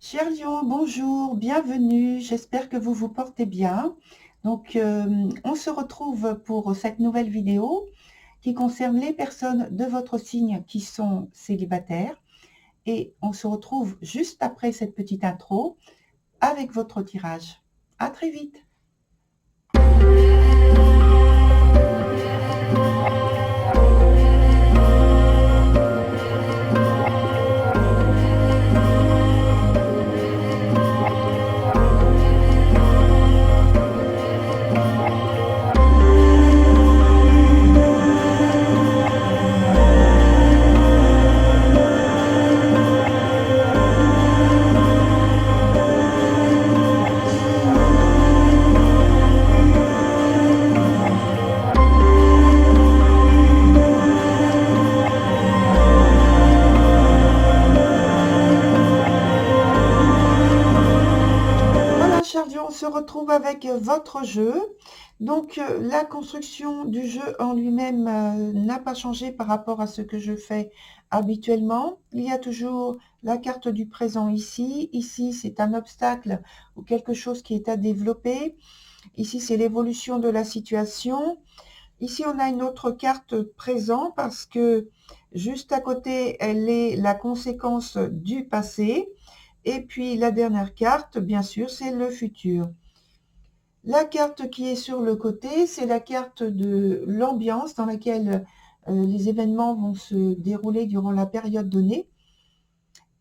Cher Lyon, bonjour, bienvenue, j'espère que vous vous portez bien. On se retrouve pour cette nouvelle vidéo qui concerne les personnes de votre signe qui sont célibataires. Et on se retrouve juste après cette petite intro avec votre tirage. À très vite. Voilà, cher Lyon, on se retrouve avec votre jeu. La construction du jeu en lui-même n'a pas changé par rapport à ce que je fais habituellement. Il y a toujours la carte du présent ici. Ici, c'est un obstacle ou quelque chose qui est à développer. Ici, c'est l'évolution de la situation. Ici, on a une autre carte présent parce que juste à côté, elle est la conséquence du passé. Et puis, la dernière carte, bien sûr, c'est le futur. La carte qui est sur le côté, c'est la carte de l'ambiance dans laquelle les événements vont se dérouler durant la période donnée.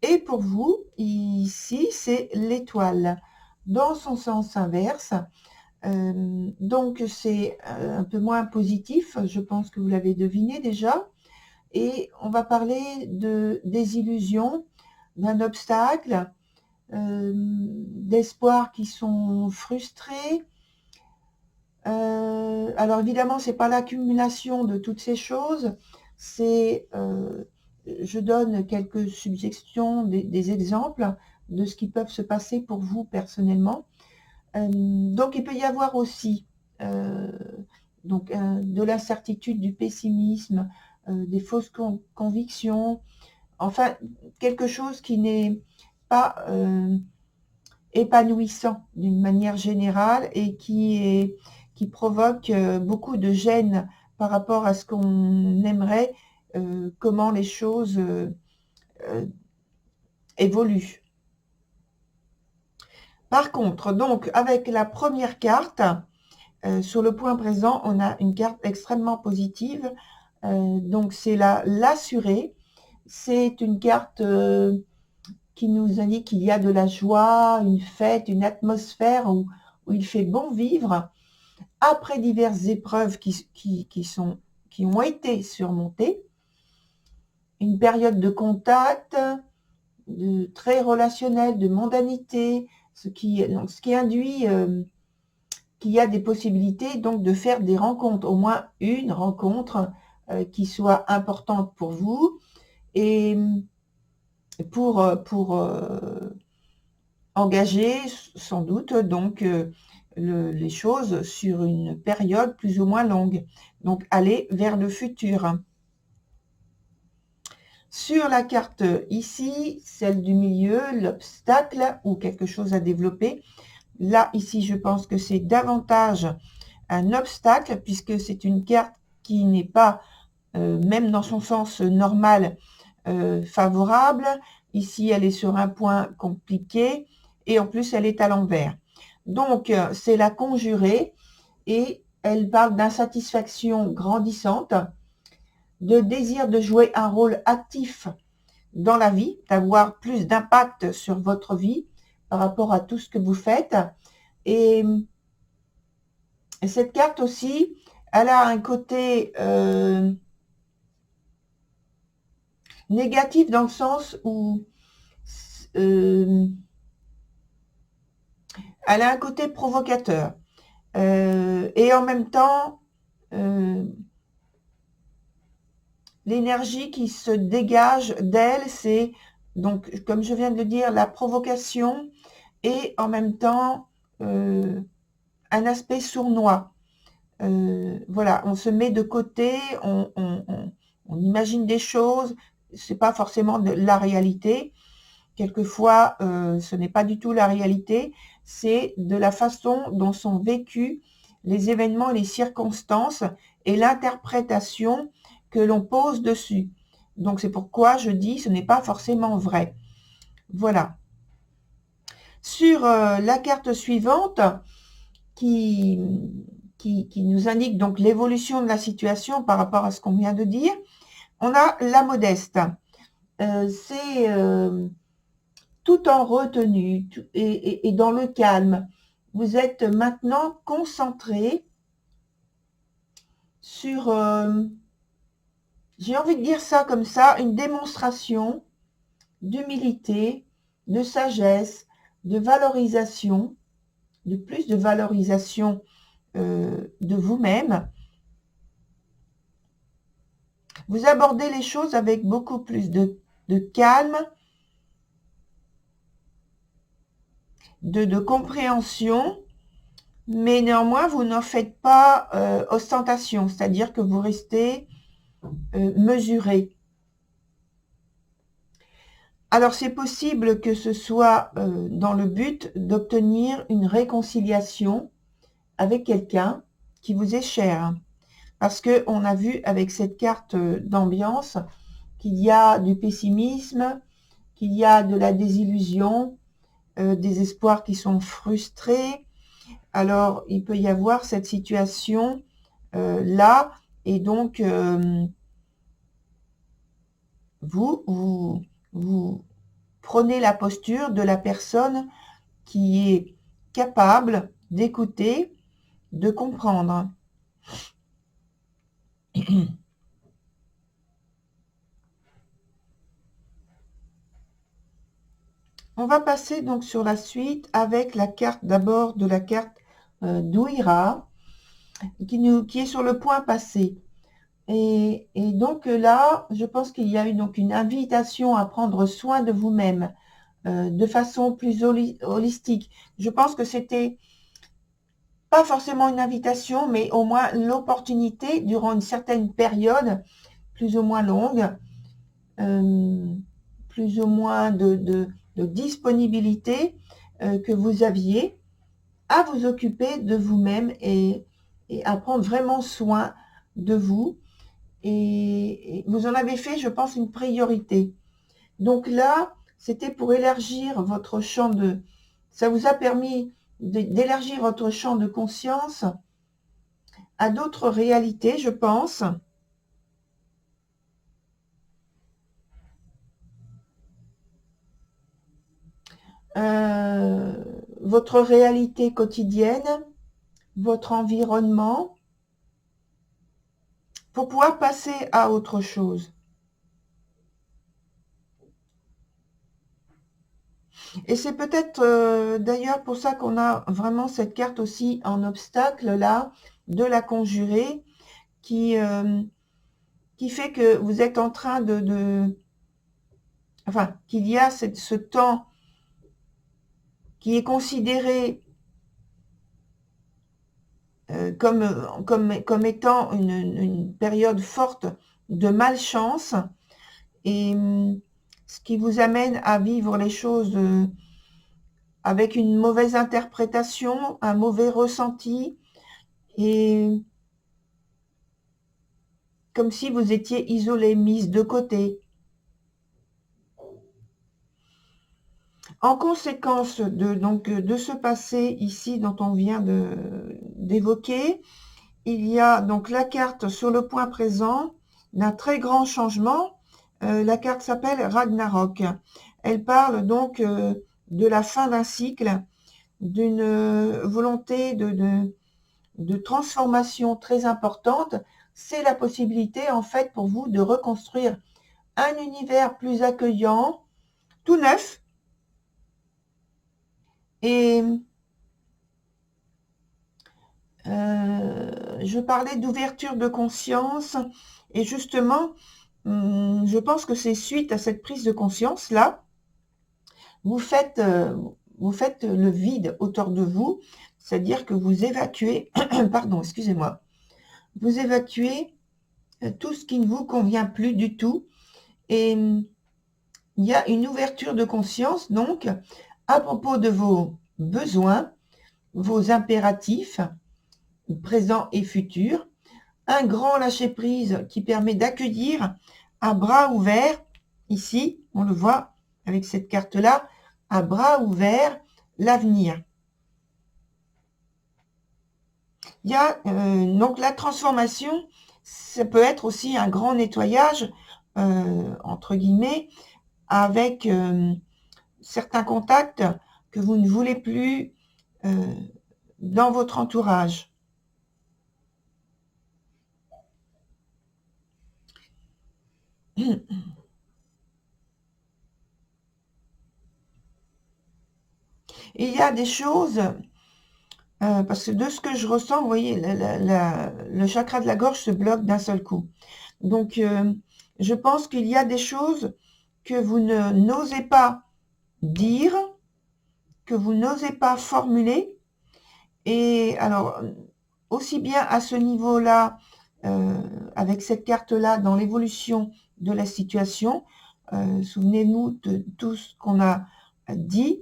Et pour vous, ici, c'est l'étoile dans son sens inverse. Donc, c'est un peu moins positif, je pense que vous l'avez deviné déjà. Et on va parler des illusions, d'un obstacle, d'espoirs qui sont frustrés. Alors évidemment, c'est pas l'accumulation de toutes ces choses, c'est, je donne quelques suggestions, des exemples de ce qui peuvent se passer pour vous personnellement. Donc il peut y avoir aussi de l'incertitude, du pessimisme, des fausses convictions, enfin quelque chose qui n'est pas épanouissant d'une manière générale et qui provoque beaucoup de gêne par rapport à ce qu'on aimerait, comment les choses évoluent. Par contre, donc avec la première carte, sur le point présent, on a une carte extrêmement positive. Donc c'est l'assuré. C'est une carte qui nous indique qu'il y a de la joie, une fête, une atmosphère où il fait bon vivre après diverses épreuves qui ont été surmontées. Une période de contact, de très relationnel, de mondanité, ce qui induit qu'il y a des possibilités donc de faire des rencontres, au moins une rencontre qui soit importante pour vous et pour engager sans doute donc les choses sur une période plus ou moins longue. Donc aller vers le futur. Sur la carte ici, celle du milieu, l'obstacle ou quelque chose à développer. Là, ici, je pense que c'est davantage un obstacle puisque c'est une carte qui n'est pas, même dans son sens normal, favorable. Ici, elle est sur un point compliqué et en plus, elle est à l'envers. Donc, c'est la conjurée et elle parle d'insatisfaction grandissante, de désir de jouer un rôle actif dans la vie, d'avoir plus d'impact sur votre vie par rapport à tout ce que vous faites. Et cette carte aussi, elle a un côté négatif dans le sens où elle a un côté provocateur. Et en même temps, l'énergie qui se dégage d'elle, c'est donc, comme je viens de le dire, la provocation et en même temps un aspect sournois. Voilà, on se met de côté, on imagine des choses, c'est pas forcément de la réalité. quelquefois, ce n'est pas du tout la réalité, c'est de la façon dont sont vécus les événements, les circonstances et l'interprétation que l'on pose dessus. Donc c'est pourquoi je dis ce n'est pas forcément vrai. Voilà. Sur la carte suivante, qui nous indique donc l'évolution de la situation par rapport à ce qu'on vient de dire, on a la modeste. C'est tout en retenue et dans le calme. Vous êtes maintenant concentré sur, j'ai envie de dire ça comme ça, une démonstration d'humilité, de sagesse, de valorisation, de plus de valorisation de vous-même. Vous abordez les choses avec beaucoup plus de calme, de compréhension, mais néanmoins, vous n'en faites pas ostentation, c'est-à-dire que vous restez mesuré. Alors, c'est possible que ce soit dans le but d'obtenir une réconciliation avec quelqu'un qui vous est cher. Parce qu'on a vu avec cette carte d'ambiance qu'il y a du pessimisme, qu'il y a de la désillusion, des espoirs qui sont frustrés. Alors, il peut y avoir cette situation là, et donc, vous prenez la posture de la personne qui est capable d'écouter, de comprendre. On va passer donc sur la suite avec la carte d'abord de la carte d'Ouira qui est sur le point passé. Et donc là, je pense qu'il y a eu donc une invitation à prendre soin de vous-même de façon plus holistique. Je pense que c'était pas forcément une invitation, mais au moins l'opportunité durant une certaine période, plus ou moins longue, plus ou moins de disponibilité que vous aviez à vous occuper de vous-même et à prendre vraiment soin de vous. Et vous en avez fait, je pense, une priorité. Donc là, c'était pour élargir votre champ de... Ça vous a permis d'élargir votre champ de conscience à d'autres réalités, je pense. Votre réalité quotidienne, votre environnement, pour pouvoir passer à autre chose. Et c'est peut-être d'ailleurs pour ça qu'on a vraiment cette carte aussi en obstacle là, de la conjurer, qui fait que vous êtes en train enfin, qu'il y a ce temps qui est considéré comme étant une période forte de malchance, et ce qui vous amène à vivre les choses avec une mauvaise interprétation, un mauvais ressenti, et comme si vous étiez isolé, mise de côté. En conséquence de ce passé ici dont on vient d'évoquer, il y a donc la carte sur le point présent d'un très grand changement. La carte s'appelle Ragnarok. Elle parle donc de la fin d'un cycle, d'une volonté de transformation très importante. C'est la possibilité en fait pour vous de reconstruire un univers plus accueillant, tout neuf. Et je parlais d'ouverture de conscience, et justement, je pense que c'est suite à cette prise de conscience-là, vous faites le vide autour de vous, c'est-à-dire que vous évacuez, pardon, excusez-moi, vous évacuez tout ce qui ne vous convient plus du tout, et il y a une ouverture de conscience, donc, à propos de vos besoins, vos impératifs, présents et futurs, un grand lâcher-prise qui permet d'accueillir à bras ouverts, ici, on le voit avec cette carte-là, à bras ouverts, l'avenir. Il y a donc la transformation, ça peut être aussi un grand nettoyage, entre guillemets, avec certains contacts que vous ne voulez plus dans votre entourage. Il y a des choses, parce que de ce que je ressens, vous voyez, le chakra de la gorge se bloque d'un seul coup. Donc, je pense qu'il y a des choses que vous n'osez pas dire, que vous n'osez pas formuler. Et alors, aussi bien à ce niveau-là, avec cette carte-là, dans l'évolution de la situation, souvenez-nous de tout ce qu'on a dit,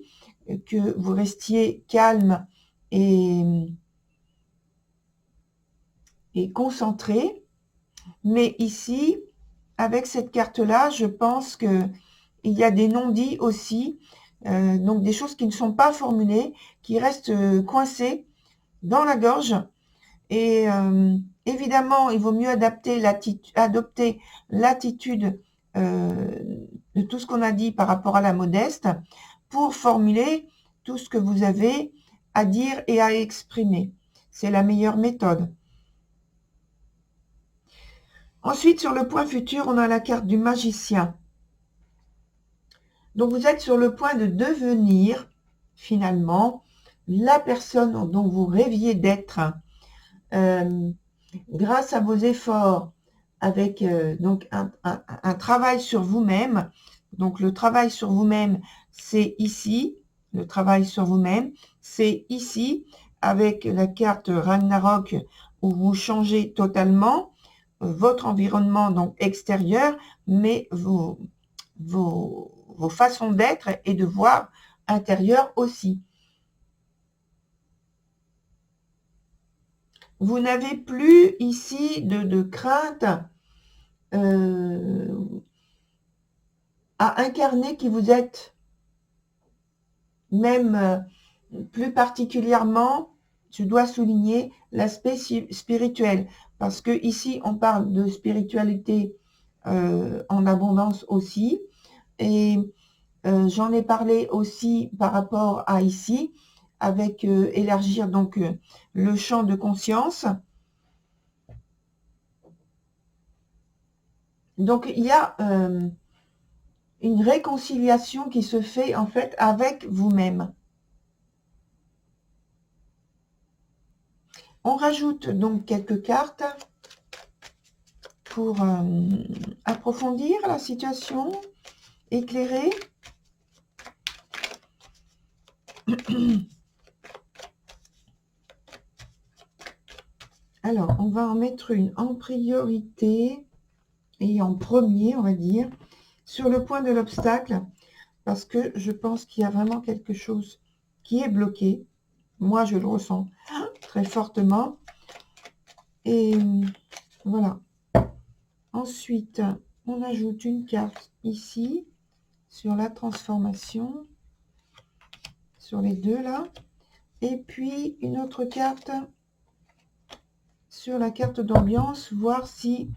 que vous restiez calme et concentré. Mais ici, avec cette carte-là, je pense qu'il y a des non-dits aussi, donc des choses qui ne sont pas formulées, qui restent coincées dans la gorge. Et évidemment, il vaut mieux adopter l'attitude de tout ce qu'on a dit par rapport à la modeste pour formuler tout ce que vous avez à dire et à exprimer. C'est la meilleure méthode. Ensuite, sur le point futur, on a la carte du magicien. Donc, vous êtes sur le point de devenir, finalement, la personne dont vous rêviez d'être, grâce à vos efforts, avec donc un travail sur vous-même. Donc, le travail sur vous-même, c'est ici. Le travail sur vous-même, c'est ici, avec la carte Ragnarok, où vous changez totalement votre environnement donc extérieur, mais vos façons d'être et de voir intérieures aussi. Vous n'avez plus ici de crainte à incarner qui vous êtes. Même plus particulièrement, je dois souligner l'aspect spirituel, parce que ici on parle de spiritualité en abondance aussi, et j'en ai parlé aussi par rapport à ici, avec élargir donc le champ de conscience. Donc il y a une réconciliation qui se fait en fait avec vous-même. On rajoute donc quelques cartes pour approfondir la situation, éclairer. Alors, on va en mettre une en priorité et en premier, on va dire, sur le point de l'obstacle, parce que je pense qu'il y a vraiment quelque chose qui est bloqué. Moi, je le ressens très fortement. Et voilà. Ensuite, on ajoute une carte ici, sur la transformation, sur les deux là. Et puis, une autre carte sur la carte d'ambiance, voir si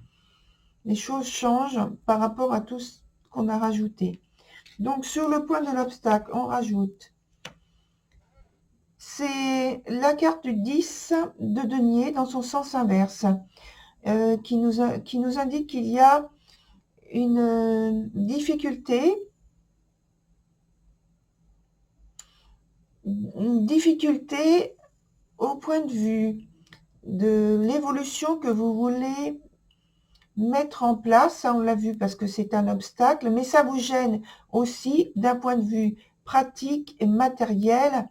les choses changent par rapport à tout ce qu'on a rajouté. Donc, sur le point de l'obstacle, on rajoute. C'est la carte du 10 de denier dans son sens inverse, qui nous indique qu'il y a une difficulté au point de vue de l'évolution que vous voulez mettre en place. Ça, on l'a vu parce que c'est un obstacle, mais ça vous gêne aussi d'un point de vue pratique et matériel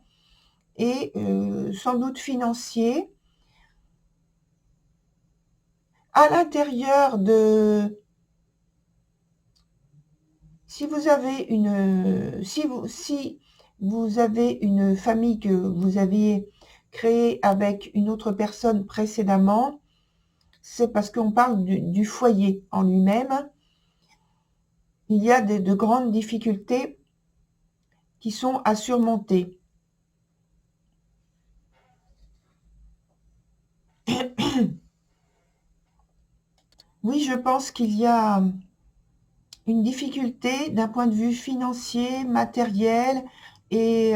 et sans doute financier. À l'intérieur de Si vous avez si vous avez une famille que vous aviez créée avec une autre personne précédemment, c'est parce qu'on parle du foyer en lui-même. Il y a de grandes difficultés qui sont à surmonter. Oui, je pense qu'il y a une difficulté d'un point de vue financier, matériel, et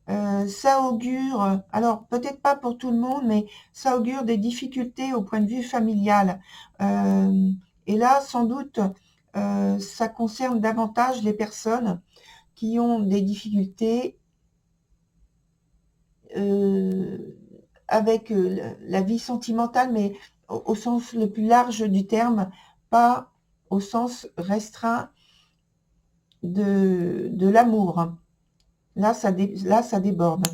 ça augure, alors peut-être pas pour tout le monde, mais ça augure des difficultés au point de vue familial. Et là, sans doute, ça concerne davantage les personnes qui ont des difficultés avec la vie sentimentale, mais au sens le plus large du terme, pas au sens restreint de l'amour. Là, ça déborde.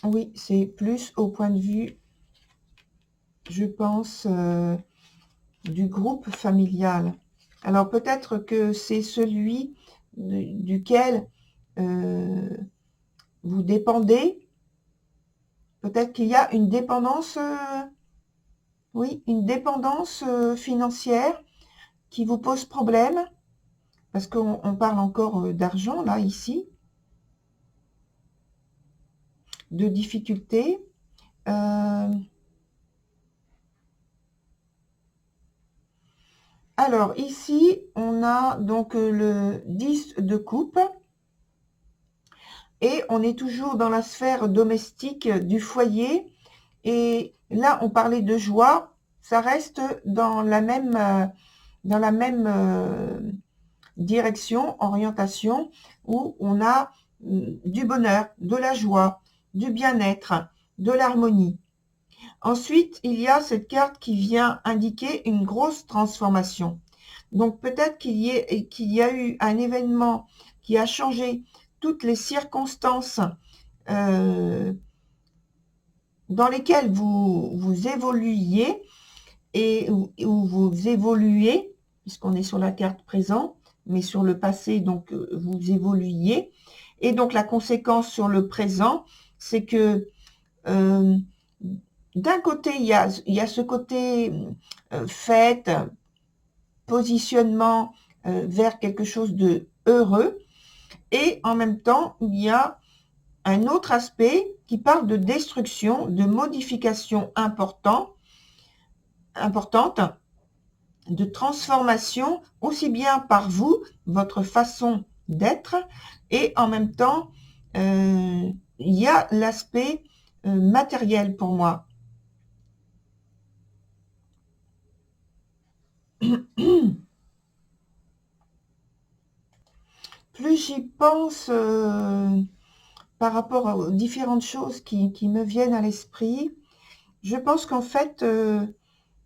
Oui, c'est plus au point de vue, je pense, du groupe familial. Alors peut-être que c'est celui duquel vous dépendez. Peut-être qu'il y a une dépendance, oui, une dépendance financière qui vous pose problème, parce qu'on parle encore d'argent, là, ici, de difficultés. Alors, ici, on a donc le 10 de coupe, et on est toujours dans la sphère domestique du foyer, et là, on parlait de joie, ça reste dans la même direction, orientation, où on a du bonheur, de la joie, du bien-être, de l'harmonie. Ensuite, il y a cette carte qui vient indiquer une grosse transformation. Donc peut-être qu'il y a eu un événement qui a changé toutes les circonstances dans lesquelles vous évoluiez et où vous évoluez, puisqu'on est sur la carte présent, mais sur le passé, donc vous évoluiez. Et donc la conséquence sur le présent, c'est que d'un côté, il y a ce côté fête, positionnement vers quelque chose de heureux, et en même temps, il y a un autre aspect qui parle de destruction, de modification importante, de transformation, aussi bien par vous, votre façon d'être, et en même temps, il y a l'aspect matériel pour moi. Plus j'y pense par rapport aux différentes choses qui me viennent à l'esprit, je pense qu'en fait,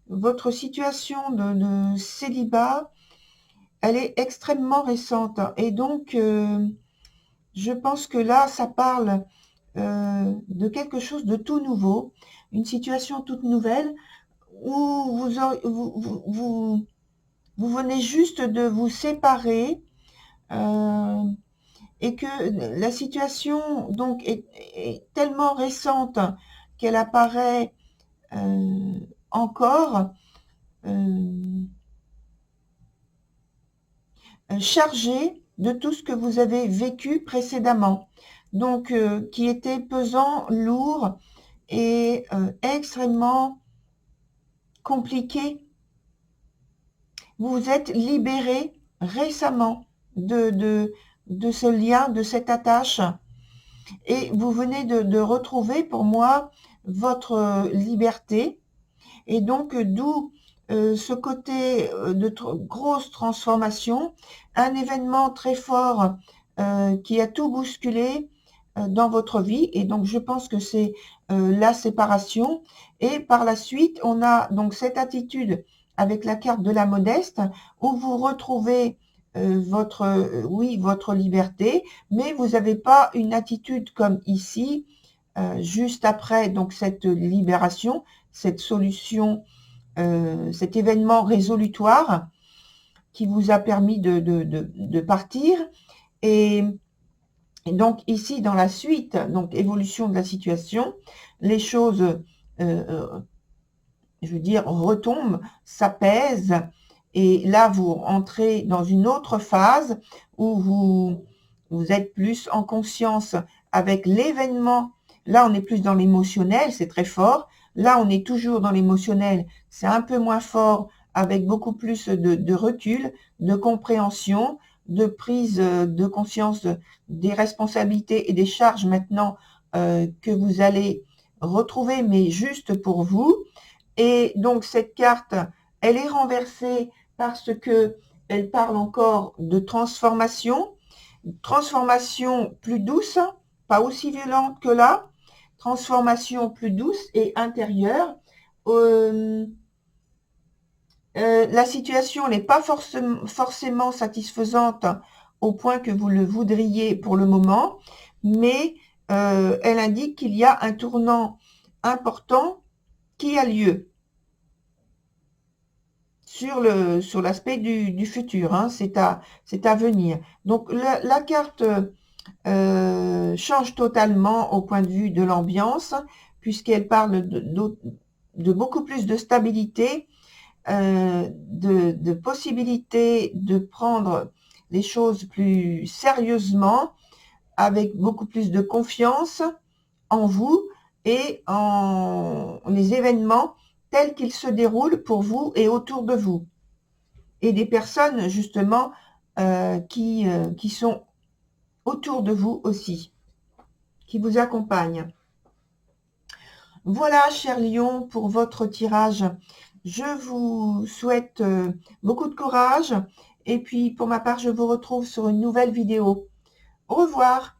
votre situation de célibat, elle est extrêmement récente. Et donc, je pense que là, ça parle de quelque chose de tout nouveau, une situation toute nouvelle, où vous venez juste de vous séparer, et que la situation donc est tellement récente qu'elle apparaît encore chargée de tout ce que vous avez vécu précédemment, donc qui était pesant, lourd et extrêmement compliqué. Vous vous êtes libéré récemment de ce lien, de cette attache, et vous venez de retrouver pour moi votre liberté, et donc d'où ce côté de grosse transformation, un événement très fort qui a tout bousculé dans votre vie, et donc je pense que c'est la séparation. Et par la suite, on a donc cette attitude avec la carte de la modeste, où vous retrouvez votre liberté, mais vous n'avez pas une attitude comme ici, juste après donc cette libération, cette solution, cet événement résolutoire qui vous a permis de partir. Et donc ici, dans la suite, donc évolution de la situation, les choses, je veux dire, retombent, s'apaisent, et là, vous entrez dans une autre phase où vous êtes plus en conscience avec l'événement. Là, on est plus dans l'émotionnel, c'est très fort. Là, on est toujours dans l'émotionnel, c'est un peu moins fort, avec beaucoup plus de recul, de compréhension, de prise de conscience des responsabilités et des charges maintenant que vous allez retrouver, mais juste pour vous. Et donc, cette carte, elle est renversée parce que elle parle encore de transformation, transformation plus douce, pas aussi violente que là, transformation plus douce et intérieure. La situation n'est pas forcément satisfaisante au point que vous le voudriez pour le moment, mais elle indique qu'il y a un tournant important qui a lieu sur l'aspect du futur, hein, c'est à venir. Donc la carte change totalement au point de vue de l'ambiance, puisqu'elle parle de beaucoup plus de stabilité, de possibilité de prendre les choses plus sérieusement, avec beaucoup plus de confiance en vous et en les événements tels qu'ils se déroulent pour vous et autour de vous. Et des personnes justement qui sont autour de vous aussi, qui vous accompagnent. Voilà, cher Lion, pour votre tirage. Je vous souhaite beaucoup de courage. Et puis, pour ma part, je vous retrouve sur une nouvelle vidéo. Au revoir.